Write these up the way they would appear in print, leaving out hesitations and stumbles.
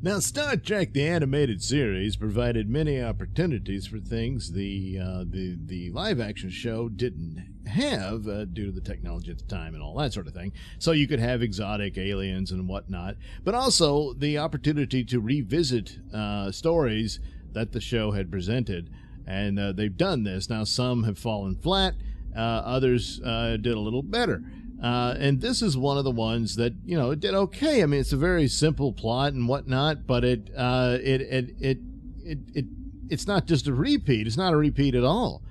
Now, Star Trek, the animated series, provided many opportunities for things the live-action show didn't have due to the technology at the time and all that sort of thing. So you could have exotic aliens and whatnot, but also the opportunity to revisit stories that the show had presented, and they've done this. Now, some have fallen flat, others did a little better. And this is one of the ones that, it did okay. I mean, it's a very simple plot and whatnot, but it's not just a repeat. It's not a repeat at all.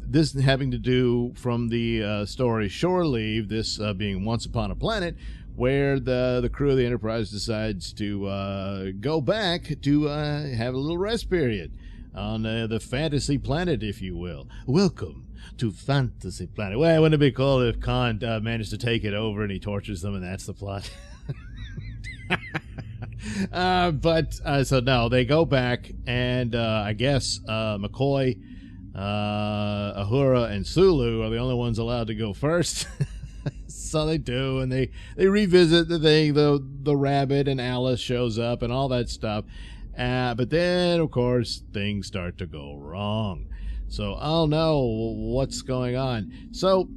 This having to do from the story Shore Leave, this being Once Upon a Planet, where the crew of the Enterprise decides to go back to have a little rest period on the fantasy planet, if you will. Welcome to Fantasy Planet. Well, wouldn't it be cool if Khan managed to take it over and he tortures them and that's the plot? So no, they go back and I guess McCoy, Uhura, and Sulu are the only ones allowed to go first. So they do, and they revisit the thing. The rabbit and Alice shows up and all that stuff. But then, of course, things start to go wrong. So, oh no, what's going on? So,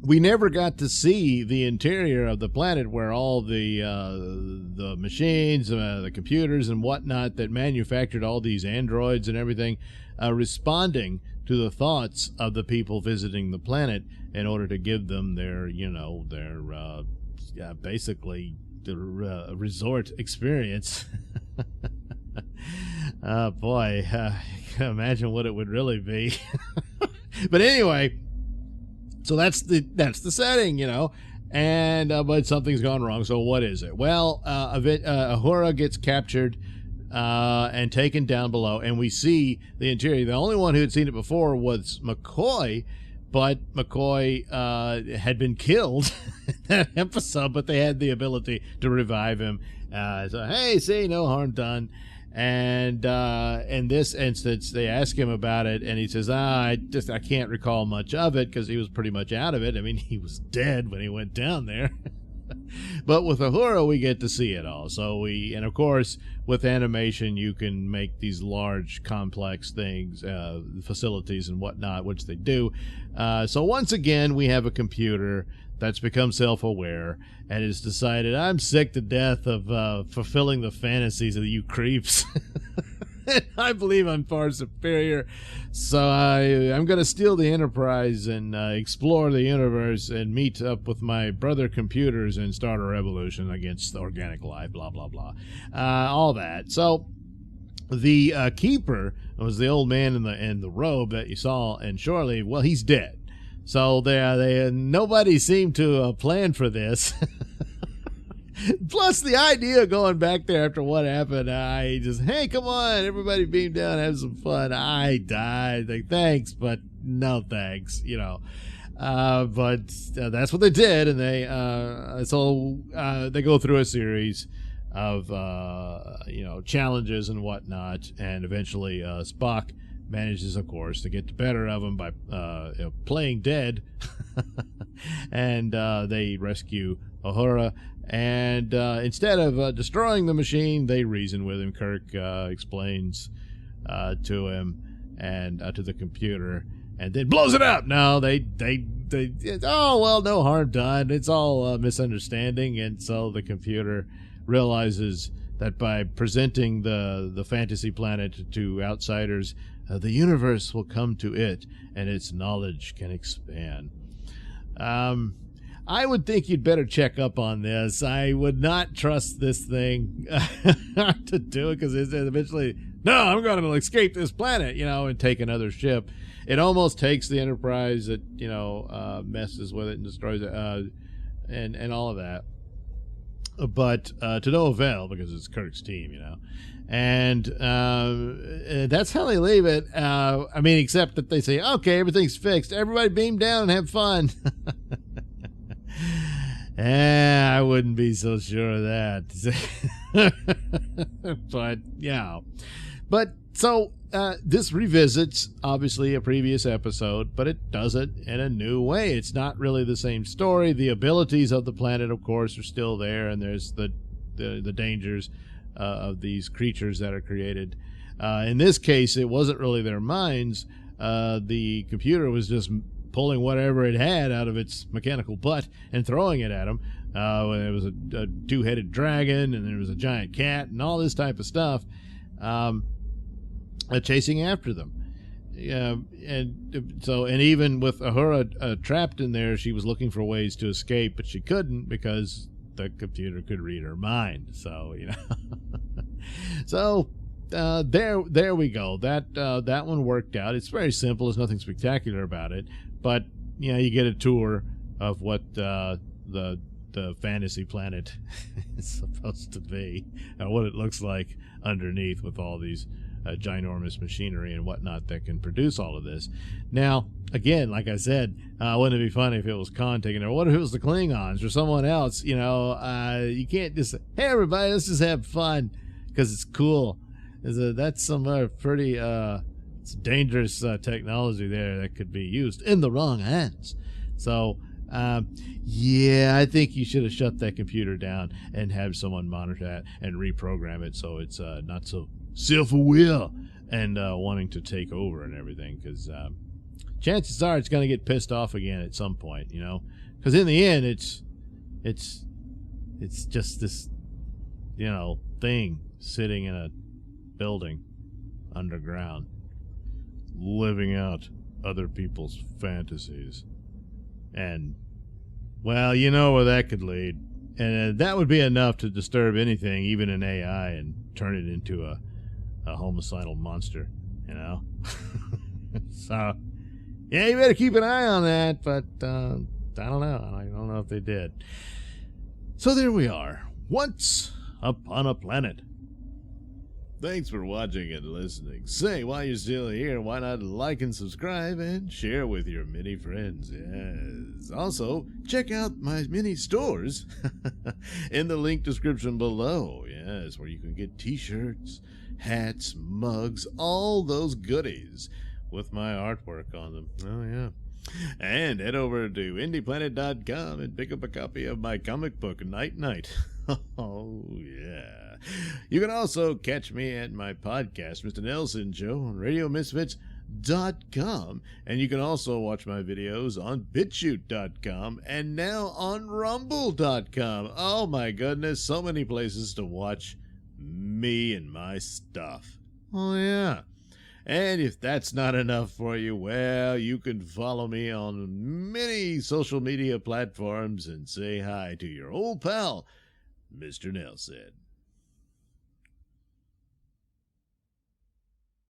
we never got to see the interior of the planet where all the machines, the computers and whatnot that manufactured all these androids and everything, responding to the thoughts of the people visiting the planet in order to give them their basically the resort experience. Boy, I can imagine what it would really be. But anyway, so that's the setting, and but something's gone wrong. So what is it? Well, Uhura gets captured and taken down below, and we see the interior. The only one who had seen it before was McCoy, but McCoy had been killed in that episode, but they had the ability to revive him. So, hey, see, no harm done. And in this instance, they ask him about it, and he says, I can't recall much of it, because he was pretty much out of it. I mean, he was dead when he went down there. But with Uhura, we get to see it all. And of course, with animation, you can make these large, complex things, facilities and whatnot, which they do. So once again, we have a computer that's become self-aware and has decided, I'm sick to death of fulfilling the fantasies of you creeps. I believe I'm far superior, so I'm going to steal the Enterprise and explore the universe and meet up with my brother computers and start a revolution against organic life, blah, blah, blah. All that. So the keeper was the old man in the robe that you saw in Shore Leave. Well, he's dead. So nobody seemed to plan for this. Plus, the idea of going back there after what happened, hey, come on, everybody beam down, have some fun. I died. Like, thanks, but no thanks, But that's what they did, and they go through a series of challenges and whatnot, and eventually Spock manages, of course, to get the better of him by playing dead, and they rescue Uhura. And instead of destroying the machine, they reason with him. Kirk explains to him and to the computer, and then blows it up. No, they oh, well, no harm done. It's all misunderstanding. And so the computer realizes that by presenting the fantasy planet to outsiders, the universe will come to it, and its knowledge can expand. I would think you'd better check up on this. I would not trust this thing to do it, because eventually, no, I'm going to escape this planet, and take another ship. It almost takes the Enterprise that, messes with it and destroys it, and all of that. But to no avail, because it's Kirk's team, And that's how they leave it. Except that they say, okay, everything's fixed. Everybody beam down and have fun. I wouldn't be so sure of that. But, yeah. But, so, this revisits, obviously, a previous episode, but it does it in a new way. It's not really the same story. The abilities of the planet, of course, are still there, and there's the dangers of these creatures that are created. In this case, it wasn't really their minds. The computer was just pulling whatever it had out of its mechanical butt and throwing it at them. There was a two-headed dragon, and there was a giant cat, and all this type of stuff, chasing after them. And even with Ahura trapped in there, she was looking for ways to escape, but she couldn't because the computer could read her mind. So, so there we go. That one worked out. It's very simple. There's nothing spectacular about it, but you get a tour of what the fantasy planet is supposed to be, and what it looks like underneath with all these ginormous machinery and whatnot that can produce all of this. Now, again, like I said, wouldn't it be funny if it was Khan taking over? What if it was the Klingons or someone else? You can't just say, hey, everybody, let's just have fun because it's cool. That's some pretty it's dangerous technology there that could be used in the wrong hands. So, I think you should have shut that computer down and have someone monitor that and reprogram it so it's not so self-aware and wanting to take over and everything, because chances are it's going to get pissed off again at some point, because in the end it's just this thing sitting in a building underground living out other people's fantasies, and well, where that could lead, and that would be enough to disturb anything, even an AI, and turn it into a homicidal monster, So, you better keep an eye on that, but I don't know. I don't know if they did. So there we are. Once upon a planet. Thanks for watching and listening. Say, while you're still here, why not like and subscribe and share with your many friends? Yes. Also, check out my mini stores in the link description below. Yes, where you can get t-shirts, hats, mugs, all those goodies with my artwork on them. Oh, yeah. And head over to indieplanet.com and pick up a copy of my comic book, Night Night. Oh, yeah. You can also catch me at my podcast, Mr Nailsin Show, on RadioMisfits.com. And you can also watch my videos on BitChute.com and now on Rumble.com. Oh, my goodness. So many places to watch me and my stuff. Oh, yeah. And if that's not enough for you, well, you can follow me on many social media platforms and say hi to your old pal, Mr. Nailsin.